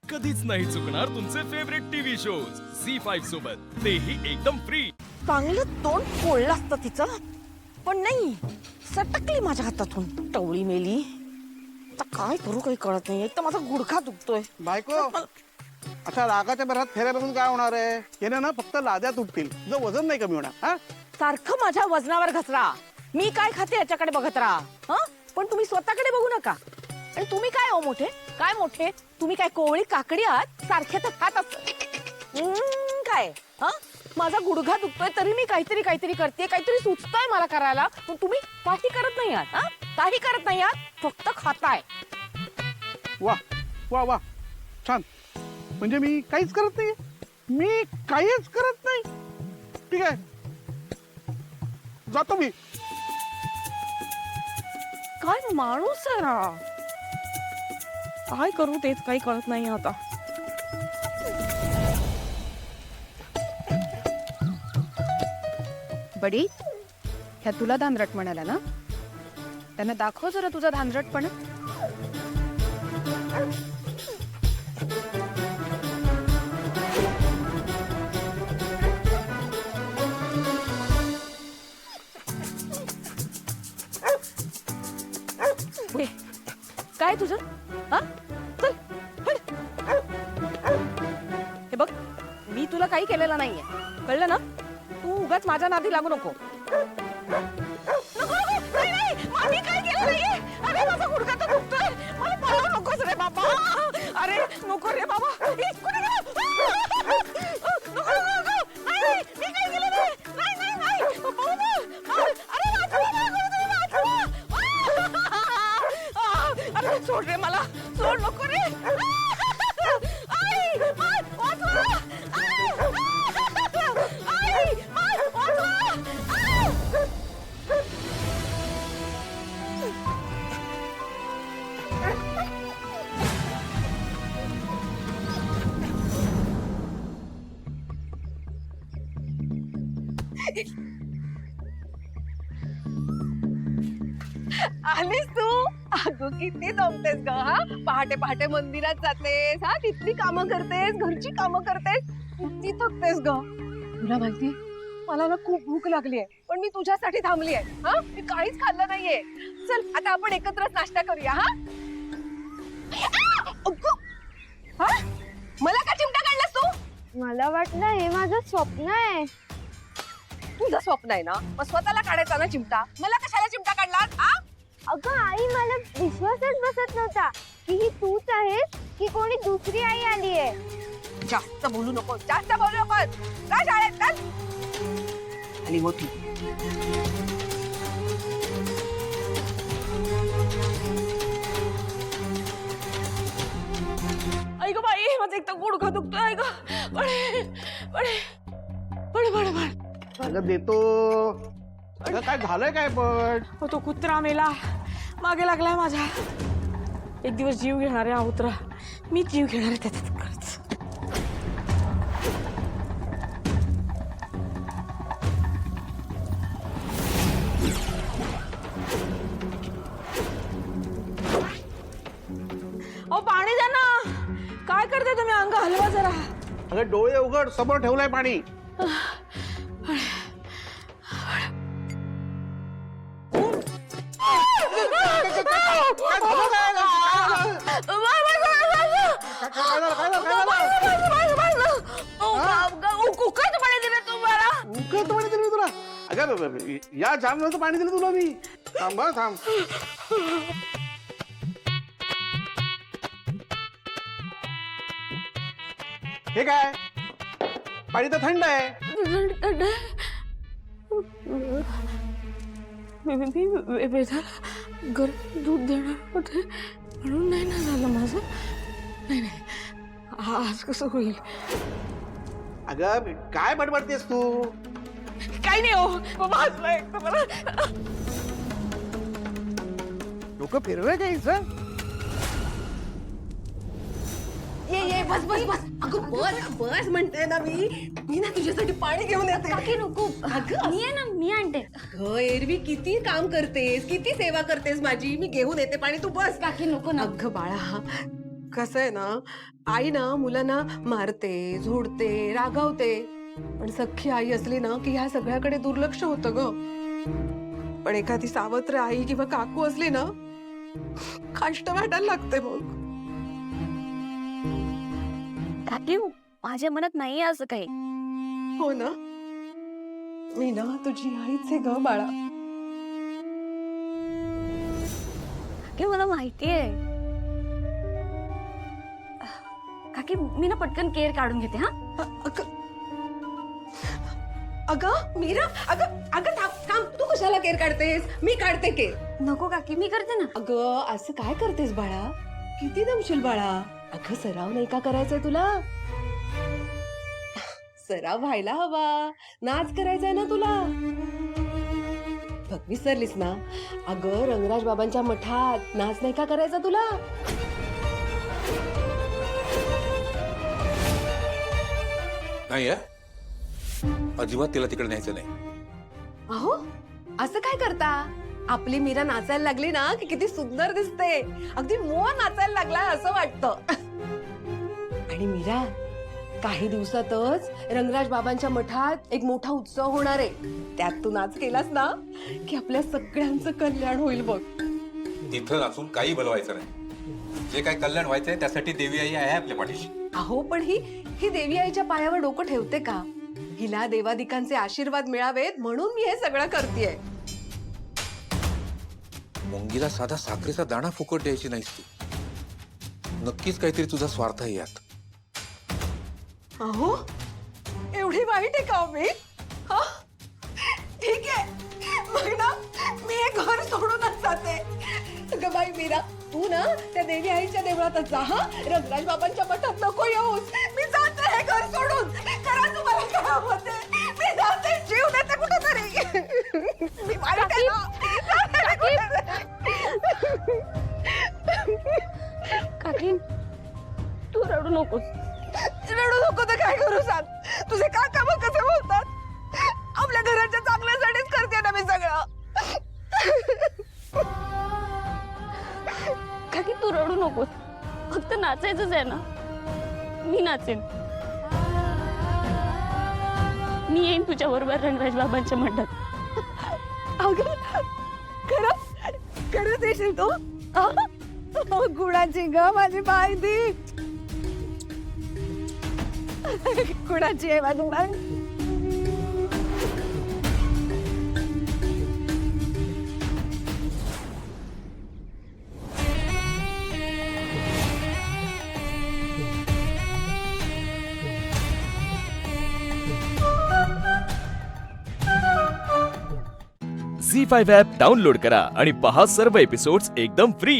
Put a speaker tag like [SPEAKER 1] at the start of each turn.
[SPEAKER 1] कधीच नाही चुकणार तुमचे फेवरेट टीव्ही शोज झी5 सोबत, तेही एकदम फ्री।
[SPEAKER 2] चांगलं तोंड फोडलं असतं तिचं, पण नाही, सटकली माझ्या हातातून, टवळी मेली। आता काय करू काही कळत नाही, एक तर माझा गुडघा दुखतोय।
[SPEAKER 3] बायको, आता रागाच्या भरात फेऱ्या बघून काय होणार आहे? याने ना फक्त लाद्या तुटतील, तुझं वजन नाही कमी होणार। हा,
[SPEAKER 2] सारखं माझ्या वजनावर घसरा, मी काय खाते याच्याकडे बघत राहा। हं? पण तुम्ही स्वतःकडे बघू नका। आणि तुम्ही काय हो मोठे, काय मोठे, तुम्ही काय कोवळी काकडी आहात, सारखे तर खात असत। काय हं? माझा गुडघा दुखतोय तरी मी काहीतरी काहीतरी करते, काहीतरी सुचतंय मला करायला, पण तुम्ही काही करत नाही आहात। हं? काही करत नाही आहात, फक्त खाताय।
[SPEAKER 3] वा वा वा, छान। म्हणजे मी काहीच करत नाही, मी काहीच करत नाही। ठीक आहे, जातो मी।
[SPEAKER 2] काय माणूस आहे ना, काय करू तेच काही कळत नाही आता।
[SPEAKER 4] बडी, ह्या तुला धांदरट म्हणाला ना? त्यांना दाखव जरा तुझा धांदरटपणा।
[SPEAKER 2] काय तुझं? हा, चल हट। हे बघ, मी तुला काही केलेलं नाहीये, कळलं ना? तू उगाच माझ्या नादी लागू नको। मी काय केलं नाहीये। अरे माझा गुडघा तर दुखतोय, मला पळवू नकोस रे बाबा। अरे नको रे बाबा, कुठे गेला? नको नको, नाही मी काय केलं नाही, नाही नाही नाही, पळू नको। अरे वाचवा मला, वाचवा। अरे सोड रे मला, सोड, नको रे। आई, वाचवा। आई, वाचवा।
[SPEAKER 5] आलीस तू? अगं किती जमतेस ग, हा? पहाटे पहाटे मंदिरात जातेस, हा, किती कामं करतेस, घरची कामं करतेस, किती थकतेस ग। तुला माहिती, मला ना खूप भूक लागली आहे, पण मी तुझ्यासाठी थांबली आहे। हा, मी काहीच खाल्लं नाहीये। चल आता आपण एकत्रच नाश्ता करूया। हा, हा? मला का चिमटा काढलास तू?
[SPEAKER 6] मला वाटलं हे माझं स्वप्न आहे।
[SPEAKER 5] तुझं स्वप्न आहे ना, मग स्वतःला काढायचा ना चिमटा, मला कशाला चिमटा काढलास? हा,
[SPEAKER 6] अगं आई, मला विश्वासच बसत नव्हता की ही तूच आहेस की कोणी दुसरी आई आली आहे।
[SPEAKER 5] जास्त बोलू नको, जास्त बोलू नको। जा शाळेत, चल। आली मोठी।
[SPEAKER 2] आई ग बाई, माझं एक तर गुडघा दुखतोय। आई ग, बळे बळे बळे बळे बळे।
[SPEAKER 3] अगं देतो। अगं काय झालंय काय पण?
[SPEAKER 2] हो, तो कुत्रा मेला, मागे लागलाय माझ्या। एक दिवस जीव घेणार आहे हा कुत्रा, मी जीव घेणार आहे त्याच्यात खरंच। अहो पाणी द्या ना, काय करते तुम्ही? अंग हलवा जरा।
[SPEAKER 3] अगं डोळे उघड, समोर ठेवलंय पाणी। अगं या जामचं पाणी दिलं तुला मी। थांब थांब। हे काय, पाणी तर थंड आहे।
[SPEAKER 2] गरम दूध देणार होते म्हणून नाही ना झालं माझं। नाही नाही, आज कसं होईल?
[SPEAKER 3] अगं काय बडबडतेस तू?
[SPEAKER 2] काही नाही हो बाबा,
[SPEAKER 3] डोकं फिरवय काय हिचं?
[SPEAKER 5] ये बस बस बस। अगं बस बस म्हणते ना मी ना तुझ्यासाठी पाणी घेऊन येते।
[SPEAKER 6] काकी नको,
[SPEAKER 5] अगं
[SPEAKER 6] मी आहे ना, मी आणते।
[SPEAKER 5] अगं एरवी किती काम करतेस, किती सेवा करतेस माझी, मी घेऊन येते पाणी, तू बस।
[SPEAKER 6] काकी नको ना।
[SPEAKER 5] अगं बाळा, कसं आहे ना, आई ना मुलांना मारते, झोडते, रागावते. पण सख्खी आई असली ना की ह्या सगळ्याकडे दुर्लक्ष होतं ग. पण एखादी सावत्र आई किंवा काकू असली ना, कष्ट वाटायला लागते मग.
[SPEAKER 6] काकी माझ्या मनात नाहीये असं काही.
[SPEAKER 5] हो ना, मी ना तुझी आईच आहे ग बाळा.
[SPEAKER 6] काकी मला माहितीये. काकी मी ना पटकन केअर काढून घेते. हा
[SPEAKER 5] अगं अगं मीरा, अगं अगं थांब थांब, तू कशाला केर काढतेस? मी काढते केर.
[SPEAKER 6] नको काकी, मी करते ना.
[SPEAKER 5] अगं असं काय करतेस बाळा? किती दमशील बाळा. अगं सराव नाही का करायचंय तुला? सराव व्हायला हवा. नाच करायचाय ना तुला. बघ विसरलीस ना? अगं रंगराज बाबांच्या मठात नाच नाही का करायचा तुला?
[SPEAKER 7] नाही अजिबात तिला तिकडे न्यायचं नाही.
[SPEAKER 5] अहो असं काय करता? आपली मीरा नाचायला लागली ना की किती सुंदर दिसते. अगदी मोह नाचायला लागलाय असं वाटतं. आणि मीरा, काही दिवसातच रंगराज बाबांच्या मठात एक मोठा उत्सव होणार आहे. त्यात तू नाच केलास ना की आपल्या सगळ्यांचं कल्याण होईल बघ.
[SPEAKER 7] तिथं नाचून काही बोलवायचं नाही. जे काही कल्याण व्हायचंय त्यासाठी देवी आई आहे आपल्या पाठीशी.
[SPEAKER 5] अहो पण ही देवी आईच्या पायावर डोकं ठेवते का? हिला देवादिकांचे आशीर्वाद मिळावेत म्हणून मी हे सगळं करतेय.
[SPEAKER 7] मुंगीला साधा साखरेचा दाणा फुकट द्यायची नाहीस तू. नक्कीच काहीतरी तुझा स्वार्थ आहे यात.
[SPEAKER 5] अहो एवढी वाईट आहे का मी? हा? ठीक आहे, मग ना मी हे घर सोडूनच जाते. अगं बाई मीरा, तू ना त्या देवी आईच्या देवळातच जा. हा, रंगराज बाबांच्या मठात नको येऊस. मी जाते हे घर सोडून. करा तुम्हाला काय हवं ते. मी जाते, जीव देते कुठेतरी. मी वाईट आहे ना.
[SPEAKER 6] काकी तू रडू नकोस.
[SPEAKER 5] रडू नको तर काय करू सांग? तुझे काका मग कसे बोलतात? आपल्या घराच्या चांगल्यासाठीच करते ना मी सगळं.
[SPEAKER 6] काकी तू रडू नकोस. फक्त नाचायचंच आहे ना. मी नाचेन. मी येईन तुझ्या बरोबर रंगराज बाबांच्या मठात.
[SPEAKER 5] अगं खरंच येशील तू? गुणाची ग माझी माहिती. गुणाची आहे माझी माहिती.
[SPEAKER 1] झी5 ॲप डाउनलोड करा आणि पहा सर्व एपिसोड्स एकदम फ्री.